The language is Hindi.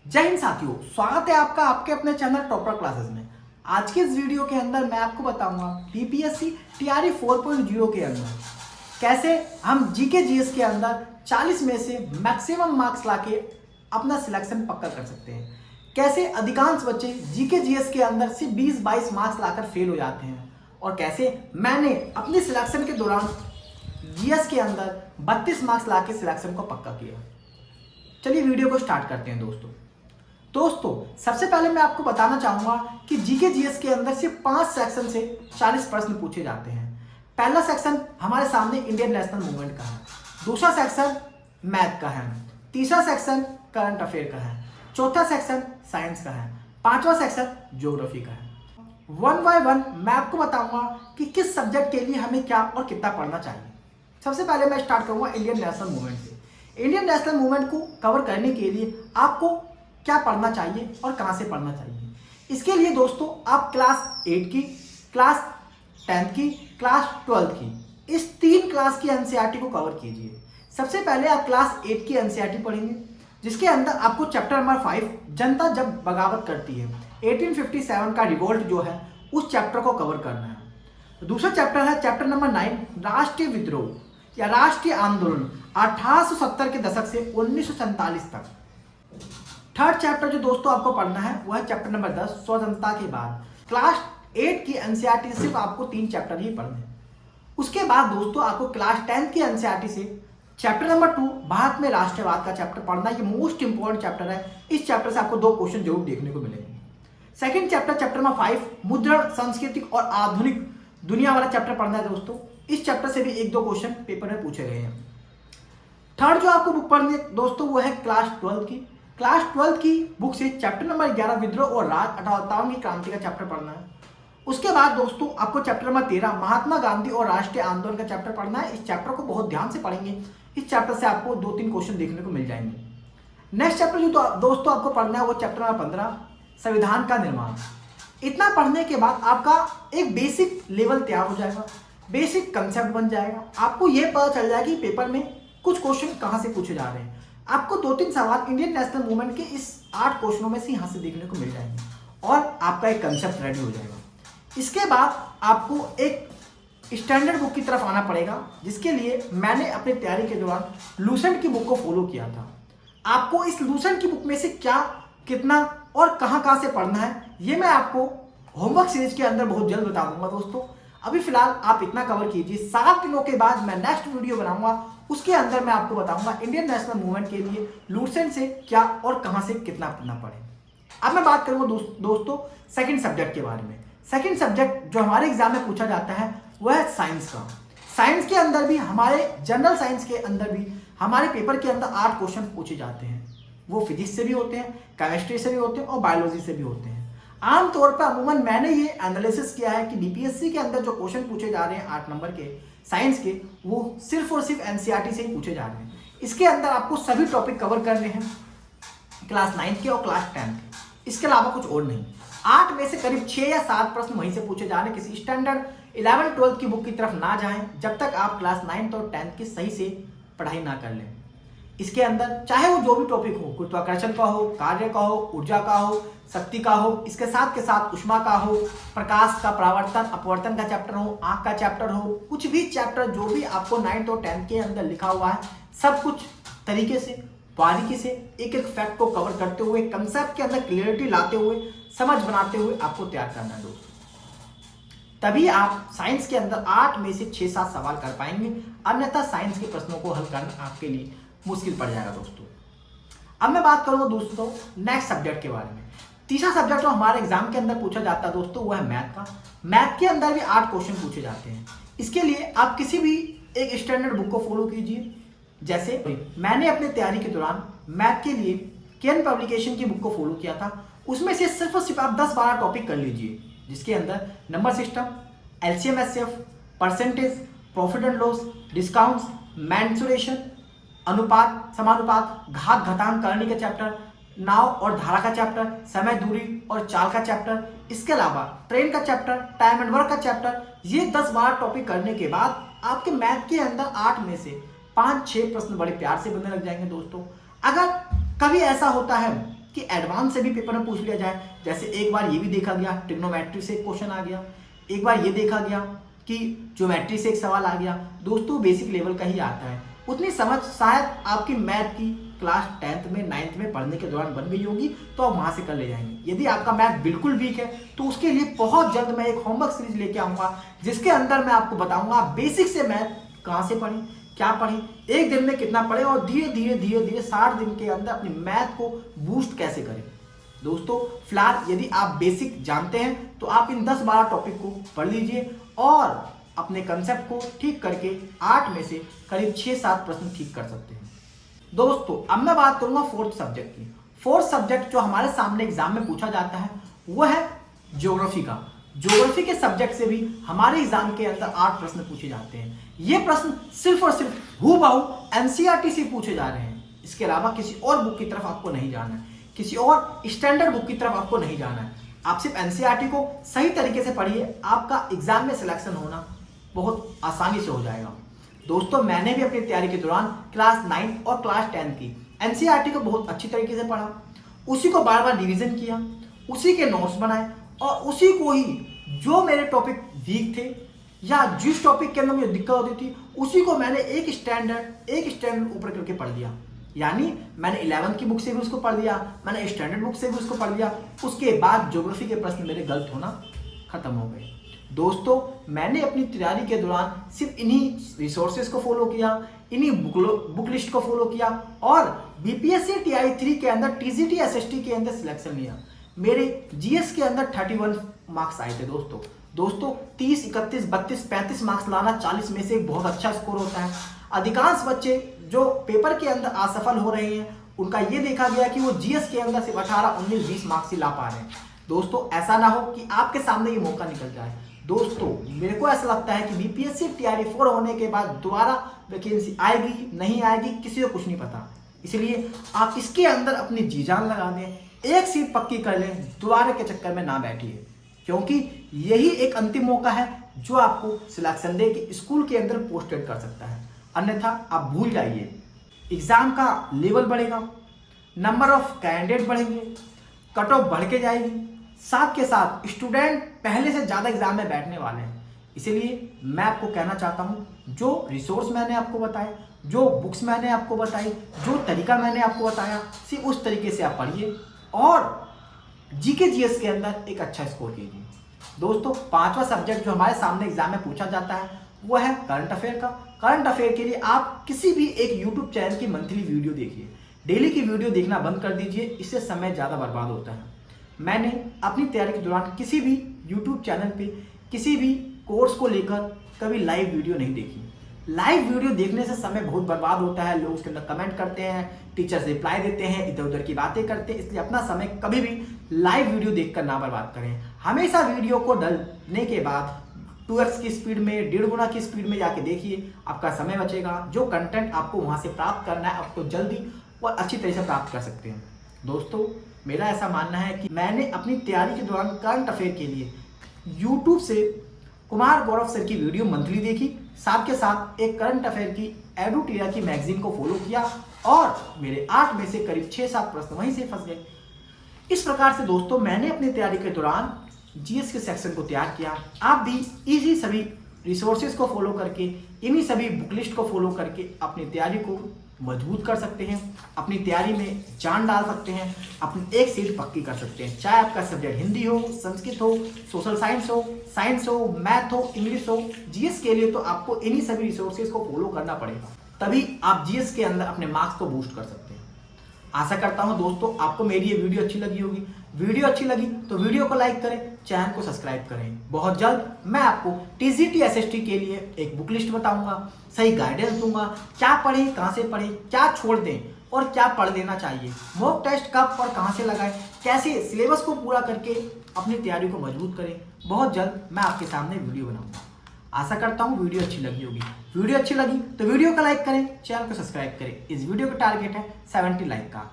जय हिंद साथियों, स्वागत है आपका आपके अपने चैनल टॉपर क्लासेस में। आज के इस वीडियो के अंदर मैं आपको बताऊंगा बीपीएससी टीआरई 4.0 के अंदर कैसे हम जीके जीएस के अंदर 40 में से मैक्सिमम मार्क्स लाके अपना सिलेक्शन पक्का कर सकते हैं। कैसे अधिकांश बच्चे जीके जीएस के अंदर से 20-22 मार्क्स लाकर फेल हो जाते हैं और कैसे मैंने अपनी सिलेक्शन के दौरान जीएस के अंदर 32 मार्क्स लाके सिलेक्शन को पक्का किया। चलिए वीडियो को स्टार्ट करते हैं दोस्तों सबसे पहले मैं आपको बताना चाहूंगा कि जीके जीएस के अंदर से 5 सेक्शन से 40 प्रश्न पूछे जाते हैं। पहला सेक्शन हमारे सामने इंडियन नेशनल मूवमेंट का है, दूसरा सेक्शन मैथ का है, तीसरा सेक्शन करंट अफेयर का है, चौथा सेक्शन साइंस का है, पांचवा सेक्शन ज्योग्राफी का है। वन बाय वन मैं आपको बताऊंगा कि किस सब्जेक्ट के लिए हमें क्या और कितना पढ़ना चाहिए। सबसे पहले मैं स्टार्ट करूंगा इंडियन नेशनल मूवमेंट से। इंडियन नेशनल मूवमेंट को कवर करने के लिए आपको क्या पढ़ना चाहिए और कहां से पढ़ना चाहिए, इसके लिए दोस्तों आप क्लास 8 की, क्लास 10 की, क्लास 12 की, इस 3 क्लास की एनसीईआरटी को कवर कीजिए। सबसे पहले आप क्लास 8 की एनसीईआरटी पढ़ेंगे, जिसके अंदर आपको चैप्टर नंबर 5 जनता जब बगावत करती है 1857 का रिवोल्ट जो है उस चैप्टर को कवर करना है। दूसरा चैप्टर है चैप्टर नंबर 9 राष्ट्रीय विद्रोह या राष्ट्रीय आंदोलन 1870 के दशक से 1947 तक। थर्ड चैप्टर जो दोस्तों आपको पढ़ना है वह है चैप्टर नंबर 10 स्वतंत्रता के बाद। क्लास 8 की एनसीईआरटी सिर्फ आपको 3 चैप्टर ही पढ़ने हैं। उसके बाद दोस्तों आपको क्लास 10 की एनसीईआरटी से चैप्टर नंबर 2 भारत में राष्ट्रवाद का चैप्टर पढ़ना। ये मोस्ट इंपॉर्टेंट चैप्टर है। इस चैप्टर से आपको 2 क्वेश्चन जरूर देखने को मिलेंगे। सेकंड चैप्टर नंबर 5 मुद्रण सांस्कृतिक और आधुनिक दुनिया वाला चैप्टर पढ़ना है दोस्तों। इस चैप्टर से भी 1-2 क्वेश्चन पेपर में पूछे गए हैं। थर्ड जो आपको बुक पढ़नी है दोस्तों वो है क्लास 12 की। क्लास 12 की बुक से चैप्टर नंबर 11 विद्रोह और राज 1858 की क्रांति का चैप्टर पढ़ना है। उसके बाद दोस्तों आपको चैप्टर नंबर 13 महात्मा गांधी और राष्ट्रीय आंदोलन का चैप्टर पढ़ना है। इस चैप्टर को बहुत ध्यान से पढ़ेंगे, इस चैप्टर से आपको 2-3 क्वेश्चन देखने को मिल जाएंगे। नेक्स्ट चैप्टर जो दोस्तों आपको पढ़ना है वो चैप्टर नंबर 15 संविधान का निर्माण। इतना पढ़ने के बाद आपका एक बेसिक लेवल तैयार हो जाएगा, बेसिक कंसेप्ट बन जाएगा। आपको यह पता चल जाएगा कि पेपर में कुछ क्वेश्चन कहां से पूछे जा रहे हैं। आपको 2-3 सवाल इंडियन नेशनल मूवमेंट के इस 8 क्वेश्चनों में से यहां से देखने को मिल जाएंगे और आपका एक कंसेप्ट रेडी हो जाएगा। इसके बाद आपको एक स्टैंडर्ड बुक की तरफ आना पड़ेगा, जिसके लिए मैंने अपनी तैयारी के दौरान लूसेंट की बुक को फॉलो किया था। आपको इस लूसेंट की बुक में से क्या, कितना और कहां से पढ़ना है ये मैं आपको होमवर्क सीरीज के अंदर बहुत जल्द बता दूंगा दोस्तों। अभी फिलहाल आप इतना कवर कीजिए। 7 दिनों के बाद मैं नेक्स्ट वीडियो बनाऊंगा, उसके अंदर मैं आपको बताऊंगा इंडियन नेशनल मूवमेंट के लिए लूसेंट से क्या और कहां से कितना पढ़ना पड़े। अब मैं बात करूंगा दोस्तों सेकंड सब्जेक्ट के बारे में। सेकंड सब्जेक्ट जो हमारे एग्जाम में पूछा जाता है वह है साइंस का। साइंस के अंदर भी, हमारे जनरल साइंस के अंदर भी हमारे पेपर के अंदर 8 क्वेश्चन पूछे जाते हैं। वो फिजिक्स से भी होते हैं, केमिस्ट्री से भी होते हैं और बायोलॉजी से भी होते हैं। आमतौर पर अमूमन मैंने ये एनालिसिस किया है कि बीपीएससी के अंदर जो क्वेश्चन पूछे जा रहे हैं 8 नंबर के साइंस के, वो सिर्फ और सिर्फ एनसीईआरटी से ही पूछे जा रहे हैं। इसके अंदर आपको सभी टॉपिक कवर करने हैं, क्लास 9 के और क्लास 10 के, इसके अलावा कुछ और नहीं। 8 में से करीब 6 या 7 प्रश्न वहीं से पूछे जा रहे हैं। किसी स्टैंडर्ड 11-12 की बुक की तरफ ना जाएं जब तक आप क्लास 9 और 10 की सही से पढ़ाई ना कर लें। इसके अंदर चाहे वो जो भी टॉपिक हो, गुरुत्वाकर्षण का हो, कार्य का हो, ऊर्जा का हो, शक्ति का हो, इसके साथ के साथ ऊष्मा का हो, प्रकाश का परावर्तन अपवर्तन का चैप्टर हो, आंख का चैप्टर हो, कुछ भी चैप्टर जो भी आपको 9th और 10th के अंदर लिखा हुआ है, सब कुछ तरीके से बारीकी से एक एक फैक्ट को कवर करते हुए, कंसेप्ट के अंदर क्लियरिटी लाते हुए, समझ बनाते हुए आपको तैयार करना है दोस्तों। तभी आप साइंस के अंदर 8 में से 6-7 सवाल कर पाएंगे, अन्यथा साइंस के प्रश्नों को हल करना आपके लिए मुश्किल पड़ जाएगा दोस्तों। अब मैं बात करूंगा दोस्तों नेक्स्ट सब्जेक्ट के बारे में। तीसरा सब्जेक्ट जो हमारे एग्जाम के अंदर पूछा जाता है दोस्तों वो है मैथ का। मैथ के अंदर भी 8 क्वेश्चन पूछे जाते हैं। इसके लिए आप किसी भी एक स्टैंडर्ड बुक को फॉलो कीजिए। जैसे मैंने अपने तैयारी के दौरान मैथ के लिए केन पब्लिकेशन की बुक को फॉलो किया था। उसमें से सिर्फ और सिर्फ आप 10-12 टॉपिक कर लीजिए, जिसके अंदर number system, LCM HCF, percentage, profit and loss, discounts, mensuration, अनुपात, समानुपात, घात घटांक करने का चैप्टर, नाव और धारा का चैप्टर, समय दूरी और चाल का चैप्टर, इसके अलावा ट्रेन का चैप्टर, टाइम एंड वर्क का चैप्टर, ये 10-12 टॉपिक करने के बाद आपके मैथ के अंदर 8 में से 5-6 प्रश्न बड़े प्यार से बनने लग जाएंगे दोस्तों। अगर कभी ऐसा होता है कि एडवांस से भी पेपर में पूछ लिया जाए। जैसे एक बार ये भी देखा गया, ट्रिग्नोमेट्री से एक क्वेश्चन आ गया, एक बार ये देखा गया कि ज्योमेट्री से एक सवाल आ गया। दोस्तों बेसिक लेवल का ही आता है, उतनी समझ शायद आपकी मैथ की क्लास 10th में 9th में पढ़ने के दौरान बन गई होगी, तो आप वहाँ से कर ले जाएंगे। यदि आपका मैथ बिल्कुल वीक है तो उसके लिए बहुत जल्द मैं एक होमवर्क सीरीज लेके आऊँगा, जिसके अंदर मैं आपको बताऊँगा बेसिक से मैथ कहाँ से पढ़ें, क्या पढ़ें, एक दिन में कितना पढ़ें और धीरे धीरे 60 दिन के अंदर अपनी मैथ को बूस्ट कैसे करें। दोस्तों फिलहाल यदि आप बेसिक जानते हैं तो आप इन 10-12 टॉपिक को पढ़ लीजिए और अपने कंसेप्ट को ठीक करके 8 में से करीब 6-7 प्रश्न ठीक कर सकते हैं। दोस्तों अब मैं बात करूंगा फोर्थ सब्जेक्ट की। फोर्थ सब्जेक्ट जो हमारे सामने एग्जाम में पूछा जाता है वो है ज्योग्राफी का। ज्योग्राफी के सब्जेक्ट से भी हमारे एग्जाम के अंदर 8 प्रश्न पूछे जाते हैं। ये प्रश्न सिर्फ और सिर्फ हूबहू एनसीईआरटी से पूछे जा रहे हैं। इसके अलावा किसी और बुक की तरफ आपको नहीं जाना है, किसी और स्टैंडर्ड बुक की तरफ आपको नहीं जाना है। आप सिर्फ एनसीईआरटी को सही तरीके से पढ़िए, आपका एग्जाम में सिलेक्शन होना बहुत आसानी से हो जाएगा। दोस्तों मैंने भी अपनी तैयारी के दौरान क्लास 9 और क्लास 10 की एनसीईआरटी को बहुत अच्छी तरीके से पढ़ा, उसी को बार बार रिवीजन किया, उसी के नोट्स बनाए और उसी को ही जो मेरे टॉपिक वीक थे या जिस टॉपिक के अंदर मुझे दिक्कत होती थी उसी को मैंने एक स्टैंडर्ड ऊपर करके पढ़ दिया। यानी मैंने 11th की बुक से भी उसको पढ़ दिया, मैंने स्टैंडर्ड बुक से भी उसको पढ़ दिया। उसके बाद ज्योग्राफी के प्रश्न मेरे गलत होना खत्म हो गए। दोस्तों मैंने अपनी तैयारी के दौरान सिर्फ इन्हीं रिसोर्सेज को फॉलो किया, इन्हीं बुक लिस्ट को फॉलो किया और बीपीएससी टीआई 3 के अंदर टीजीटी एसएसटी के अंदर सिलेक्शन लिया। मेरे जीएस के अंदर 31 मार्क्स आए थे। दोस्तों 30, 31, 32, 35 मार्क्स लाना 40 में से एक बहुत अच्छा स्कोर होता है। अधिकांश बच्चे जो पेपर के अंदर असफल हो रहे हैं उनका ये देखा गया कि वो जीएस के अंदर सिर्फ 18, 19, 20 मार्क्स ही ला पा रहे हैं। दोस्तों ऐसा ना हो कि आपके सामने ये मौका निकल जाए। दोस्तों मेरे को ऐसा लगता है कि बीपीएससी टीआरई 4 होने के बाद दोबारा वैकेंसी आएगी नहीं आएगी किसी को कुछ नहीं पता, इसलिए आप इसके अंदर अपनी जी जान लगा दें, एक सीट पक्की कर लें, दोबारा के चक्कर में ना बैठिए, क्योंकि यही एक अंतिम मौका है जो आपको सिलेक्शन दे के स्कूल के अंदर पोस्टेड कर सकता है। अन्यथा आप भूल जाइए, एग्जाम का लेवल बढ़ेगा, नंबर ऑफ कैंडिडेट बढ़ेंगे, कट ऑफ बढ़ के जाएगी, साथ के साथ स्टूडेंट पहले से ज़्यादा एग्जाम में बैठने वाले हैं। इसलिए मैं आपको कहना चाहता हूं जो रिसोर्स मैंने आपको बताए, जो बुक्स मैंने आपको बताई, जो तरीका मैंने आपको बताया, सिर्फ उस तरीके से आप पढ़िए और जीके जीएस के अंदर एक अच्छा स्कोर कीजिए। दोस्तों 5वां सब्जेक्ट जो हमारे सामने एग्जाम में पूछा जाता है वो है करंट अफेयर का। करंट अफेयर के लिए आप किसी भी एक यूट्यूब चैनल की मंथली वीडियो देखिए, डेली की वीडियो देखना बंद कर दीजिए, इससे समय ज़्यादा बर्बाद होता है। मैंने अपनी तैयारी के दौरान किसी भी यूट्यूब चैनल पे किसी भी कोर्स को लेकर कभी लाइव वीडियो नहीं देखी। लाइव वीडियो देखने से समय बहुत बर्बाद होता है, लोग उसके अंदर कमेंट करते हैं, टीचर्स रिप्लाई देते हैं, इधर उधर की बातें करते हैं, इसलिए अपना समय कभी भी लाइव वीडियो देखकर ना बर्बाद करें। हमेशा वीडियो को डालने के बाद 2x की स्पीड में, 1.5 गुना की स्पीड में जाके देखिए, आपका समय बचेगा। जो कंटेंट आपको वहाँ से प्राप्त करना है आपको जल्दी और अच्छी तरह से प्राप्त कर सकते हैं। दोस्तों मेरा ऐसा मानना है कि मैंने अपनी तैयारी के दौरान करंट अफेयर के लिए यूट्यूब से कुमार गौरव सर की वीडियो मंथली देखी, साथ के साथ एक करंट अफेयर की एडुटेरिया की मैगजीन को फॉलो किया और मेरे 8 में से करीब 6-7 प्रश्न वहीं से फंस गए। इस प्रकार से दोस्तों मैंने अपनी तैयारी के दौरान जीएस के सेक्शन को तैयार किया। आप भी इसी सभी रिसोर्सेज को फॉलो करके, इन्हीं सभी बुक लिस्ट को फॉलो करके अपनी तैयारी को मजबूत कर सकते हैं, अपनी तैयारी में जान डाल सकते हैं, अपनी एक सीट पक्की कर सकते हैं। चाहे आपका सब्जेक्ट हिंदी हो, संस्कृत हो, सोशल साइंस हो, मैथ हो, इंग्लिश हो, जीएस के लिए तो आपको इन्हीं सभी रिसोर्सेज को फॉलो करना पड़ेगा, तभी आप जीएस के अंदर अपने मार्क्स को बूस्ट कर सकते हैं। आशा करता हूं दोस्तों आपको मेरी ये वीडियो अच्छी लगी होगी। वीडियो अच्छी लगी तो वीडियो को लाइक करें, चैनल को सब्सक्राइब करें। बहुत जल्द मैं आपको टीजीटी एसएसटी के लिए एक बुक लिस्ट बताऊंगा, सही गाइडेंस दूंगा, क्या पढ़ें, कहां से पढ़ें, क्या छोड़ दें और क्या पढ़ लेना चाहिए, मॉक टेस्ट कब और कहां से लगाएं, कैसे सिलेबस को पूरा करके अपनी तैयारी को मजबूत करें। बहुत जल्द मैं आपके सामने वीडियो बनाऊंगा। आशा करता हूं वीडियो अच्छी लगी होगी। वीडियो अच्छी लगी तो वीडियो को लाइक करें, चैनल को सब्सक्राइब करें। इस वीडियो का टारगेट है 70 लाइक का।